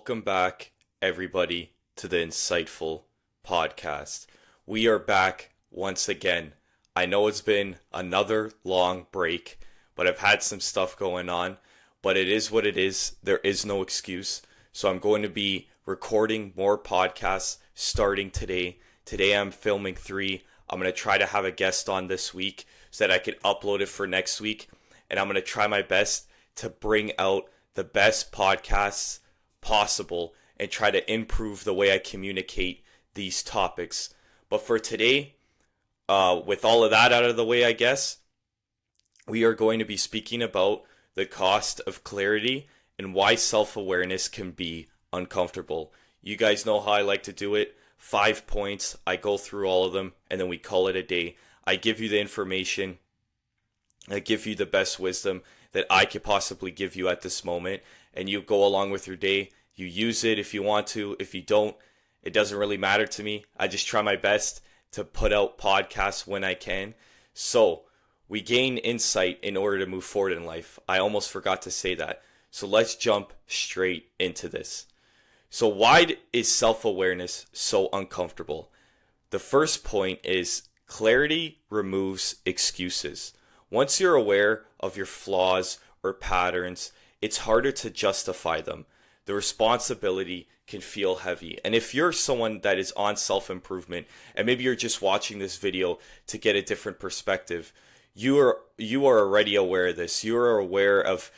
Welcome back, everybody, to the Insightful Podcast. We are back once again. I know it's been another long break, but I've had some stuff going on. But it is what it is. There is no excuse. So I'm going to be recording more podcasts starting today. Today I'm filming 3. I'm going to try to have a guest on this week so that I can upload it for next week. And I'm going to try my best to bring out the best podcasts possible and try to improve the way I communicate these topics. But for today, with all of that out of the way, I guess, we are going to be speaking about the cost of clarity and why self-awareness can be uncomfortable. You guys know how I like to do it. 5 points. I go through all of them and then we call it a day. I give you the information. I give you the best wisdom that I could possibly give you at this moment, and you go along with your day. You use it if you want to. If you don't, it doesn't really matter to me. I just try my best to put out podcasts when I can. So we gain insight in order to move forward in life. I almost forgot to say that. So let's jump straight into this. So why is self-awareness so uncomfortable? The first point is clarity removes excuses. Once you're aware of your flaws or patterns, it's harder to justify them. The responsibility can feel heavy. And if you're someone that is on self-improvement, and maybe you're just watching this video to get a different perspective, you are already aware of this. You are aware of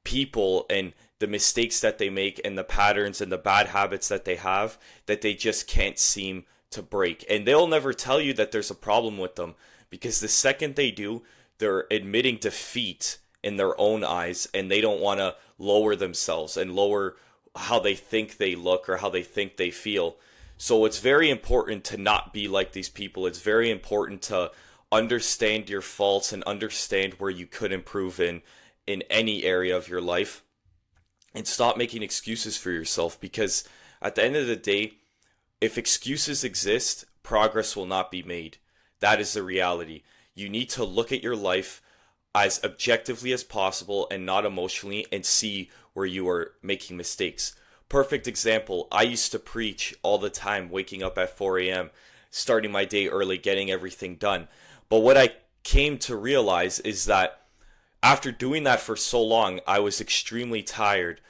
people and the mistakes that they make and the patterns and the bad habits that they have that they just can't seem to break. And they'll never tell you that there's a problem with them, because the second they do, they're admitting defeat in their own eyes, and they don't want to lower themselves and lower how they think they look or how they think they feel. So it's very important to not be like these people. It's very important to understand your faults and understand where you could improve in any area of your life, and stop making excuses for yourself, because at the end of the day, if excuses exist, progress will not be made. That is the reality. You need to look at your life as objectively as possible and not emotionally, and see where you are making mistakes. Perfect example, I used to preach all the time, waking up at 4 a.m., starting my day early, getting everything done. But what I came to realize is that after doing that for so long, I was extremely tired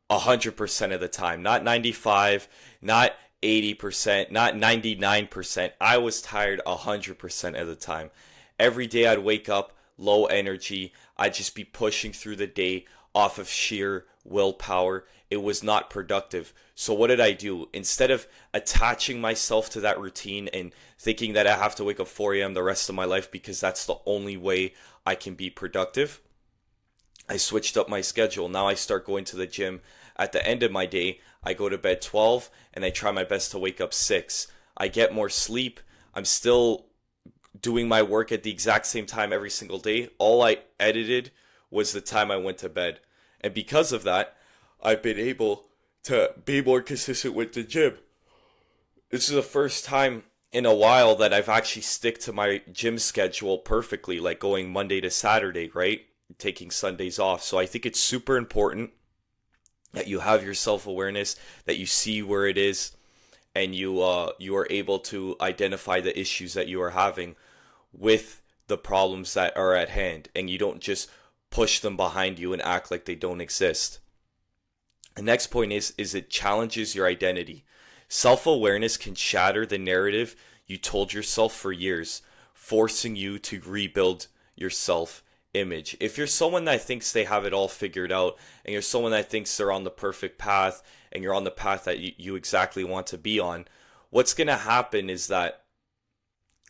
100% of the time. Not 95, not 80%, not 99%. I was tired 100% of the time. Every day I'd wake up low energy. I'd just be pushing through the day off of sheer willpower. It was not productive. So what did I do? Instead of attaching myself to that routine and thinking that I have to wake up 4 a.m. the rest of my life because that's the only way I can be productive, I switched up my schedule. Now I start going to the gym at the end of my day. I go to bed 12 and I try my best to wake up 6. I get more sleep. I'm still doing my work at the exact same time every single day. All I edited was the time I went to bed. And because of that, I've been able to be more consistent with the gym. This is the first time in a while that I've actually stick to my gym schedule perfectly, like going Monday to Saturday, right? Taking Sundays off. So I think it's super important that you have your self-awareness, that you see where it is, and you are able to identify the issues that you are having with the problems that are at hand, and you don't just push them behind you and act like they don't exist. The next point is it challenges your identity. Self-awareness can shatter the narrative you told yourself for years, forcing you to rebuild your self-image. If you're someone that thinks they have it all figured out, and you're someone that thinks they're on the perfect path, and you're on the path that you exactly want to be on, what's going to happen is that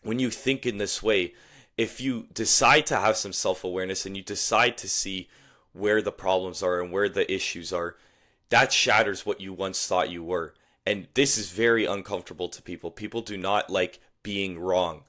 when you think in this way, if you decide to have some self-awareness and you decide to see where the problems are and where the issues are, that shatters what you once thought you were. And this is very uncomfortable to people. People do not like being wrong.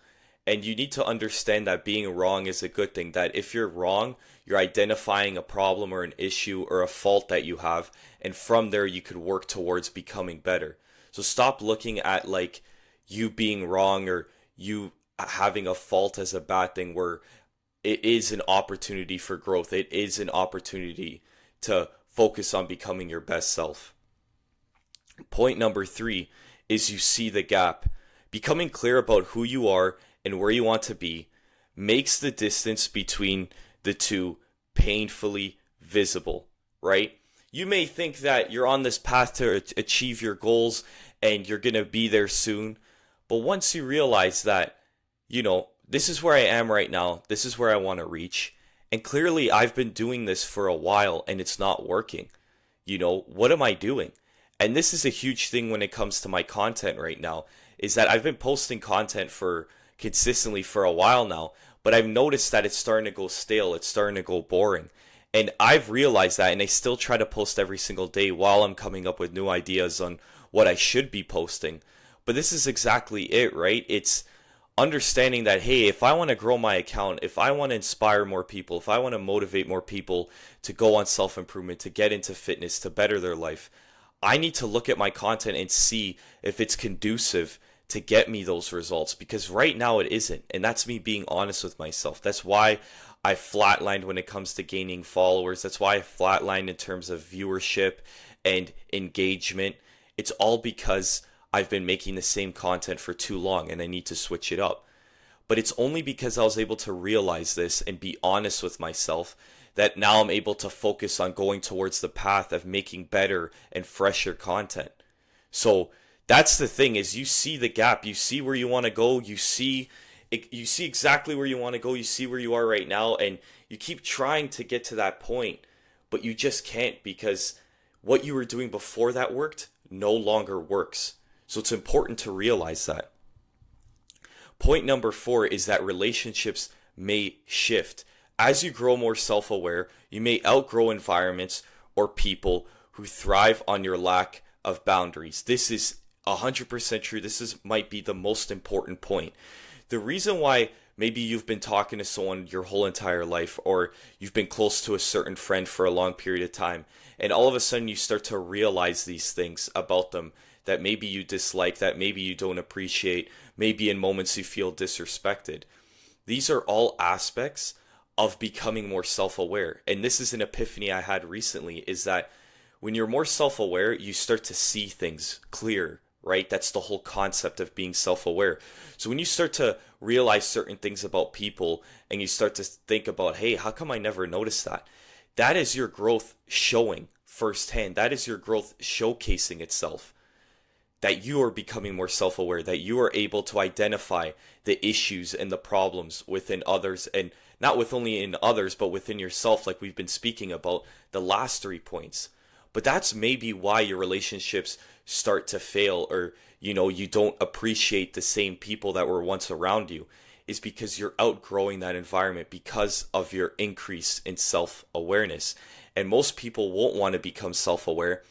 And you need to understand that being wrong is a good thing. That if you're wrong, you're identifying a problem or an issue or a fault that you have. And from there, you could work towards becoming better. So stop looking at like you being wrong or you having a fault as a bad thing, where it is an opportunity for growth. It is an opportunity to focus on becoming your best self. Point number three is you see the gap. Becoming clear about who you are and where you want to be makes the distance between the two painfully visible, right? You may think that you're on this path to achieve your goals and you're going to be there soon. But once you realize that, this is where I am right now, this is where I want to reach. And clearly, I've been doing this for a while and it's not working. What am I doing? And this is a huge thing when it comes to my content right now, is that I've been posting content for consistently for a while now, but I've noticed that it's starting to go stale, it's starting to go boring. And I've realized that, and I still try to post every single day while I'm coming up with new ideas on what I should be posting. But this is exactly it, right? It's understanding that, hey, if I want to grow my account, if I want to inspire more people, if I want to motivate more people to go on self-improvement, to get into fitness, to better their life, I need to look at my content and see if it's conducive to get me those results, because right now it isn't. And that's me being honest with myself. That's why I flatlined when it comes to gaining followers. That's why I flatlined in terms of viewership and engagement. It's all because I've been making the same content for too long and I need to switch it up. But it's only because I was able to realize this and be honest with myself that now I'm able to focus on going towards the path of making better and fresher content. So that's the thing, is you see the gap, you see where you want to go, you see exactly where you want to go, you see where you are right now, and you keep trying to get to that point, but you just can't, because what you were doing before that worked no longer works. So it's important to realize that. Point number 4 is that relationships may shift. As you grow more self-aware, you may outgrow environments or people who thrive on your lack of boundaries. This is 100% true. Might be the most important point. The reason why maybe you've been talking to someone your whole entire life, or you've been close to a certain friend for a long period of time, and all of a sudden you start to realize these things about them that maybe you dislike, that maybe you don't appreciate, maybe in moments you feel disrespected. These are all aspects of becoming more self-aware. And this is an epiphany I had recently, is that when you're more self-aware, you start to see things clear, right? That's the whole concept of being self-aware. So when you start to realize certain things about people and you start to think about, hey, how come I never noticed that? That is your growth showing firsthand. That is your growth showcasing itself. That you are becoming more self-aware, that you are able to identify the issues and the problems within others, and not with only in others, but within yourself, like we've been speaking about the last 3 points. But that's maybe why your relationships start to fail, or you don't appreciate the same people that were once around you, is because you're outgrowing that environment because of your increase in self-awareness. And most people won't want to become self-aware,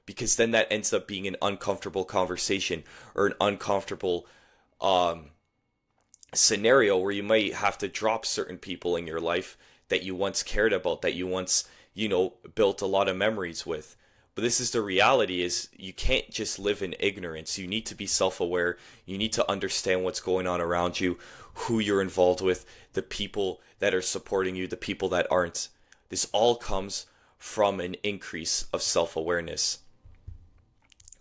because then that ends up being an uncomfortable conversation or an uncomfortable scenario where you might have to drop certain people in your life that you once cared about, that you once, built a lot of memories with. But this is the reality, is you can't just live in ignorance. You need to be self-aware. You need to understand what's going on around you, who you're involved with, the people that are supporting you, the people that aren't. This all comes from an increase of self-awareness.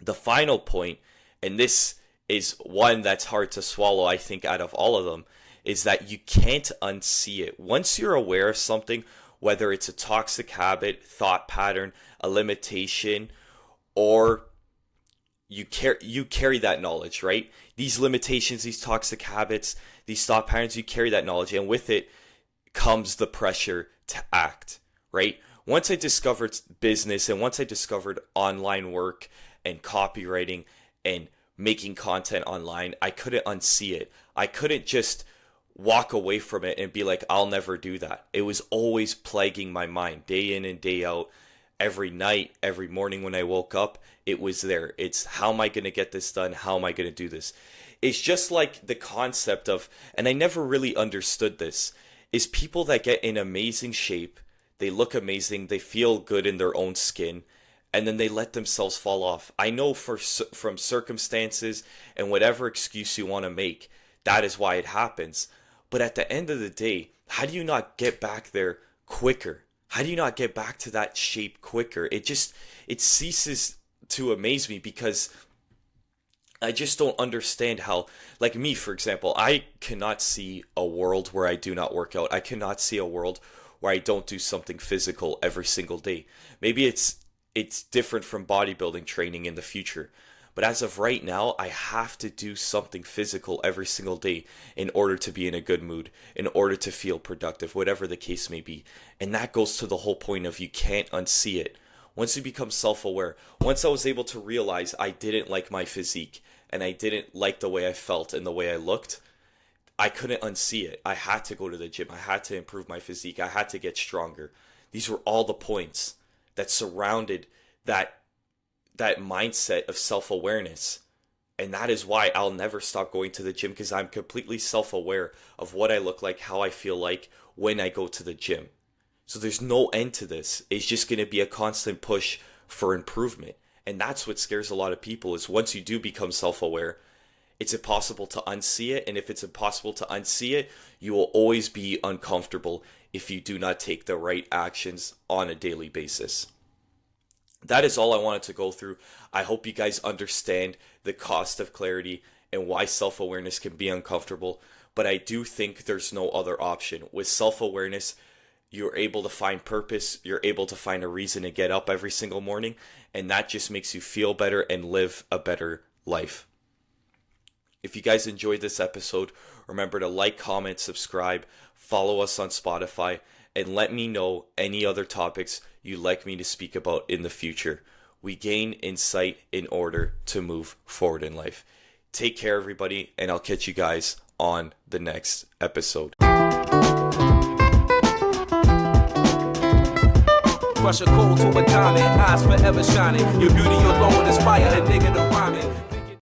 The final point, and this is one that's hard to swallow, I think, out of all of them, is that you can't unsee it. Once you're aware of something, whether it's a toxic habit, thought pattern, a limitation, or you carry that knowledge, right? These limitations, these toxic habits, these thought patterns, you carry that knowledge, and with it comes the pressure to act, right? Once I discovered business, and once I discovered online work and copywriting and making content online, I couldn't unsee it. I couldn't just walk away from it and be like, I'll never do that. It was always plaguing my mind day in and day out. Every night, every morning when I woke up, it was there. It's, how am I going to get this done? How am I going to do this? It's just like the concept of, and I never really understood this, is people that get in amazing shape, they look amazing, they feel good in their own skin, and then they let themselves fall off. I know from circumstances and whatever excuse you want to make, that is why it happens. But at the end of the day, how do you not get back there quicker? How do you not get back to that shape quicker? It ceases to amaze me, because I just don't understand how, like me, for example, I cannot see a world where I do not work out. I cannot see a world where I don't do something physical every single day. Maybe it's different from bodybuilding training in the future. But as of right now, I have to do something physical every single day in order to be in a good mood, in order to feel productive, whatever the case may be. And that goes to the whole point of you can't unsee it. Once you become self-aware, once I was able to realize I didn't like my physique and I didn't like the way I felt and the way I looked, I couldn't unsee it. I had to go to the gym. I had to improve my physique. I had to get stronger. These were all the points that surrounded that mindset of self-awareness. And that is why I'll never stop going to the gym, because I'm completely self-aware of what I look like, how I feel like when I go to the gym. So there's no end to this. It's just going to be a constant push for improvement. And that's what scares a lot of people, is once you do become self-aware, it's impossible to unsee it. And if it's impossible to unsee it, you will always be uncomfortable if you do not take the right actions on a daily basis. That is all I wanted to go through. I hope you guys understand the cost of clarity and why self-awareness can be uncomfortable. But I do think there's no other option. With self-awareness, you're able to find purpose. You're able to find a reason to get up every single morning. And that just makes you feel better and live a better life. If you guys enjoyed this episode, remember to like, comment, subscribe, follow us on Spotify, and let me know any other topics you'd like me to speak about in the future. We gain insight in order to move forward in life. Take care, everybody, and I'll catch you guys on the next episode. Crush a coal to a diamond, eyes forever shining. Your beauty alone inspire a nigga to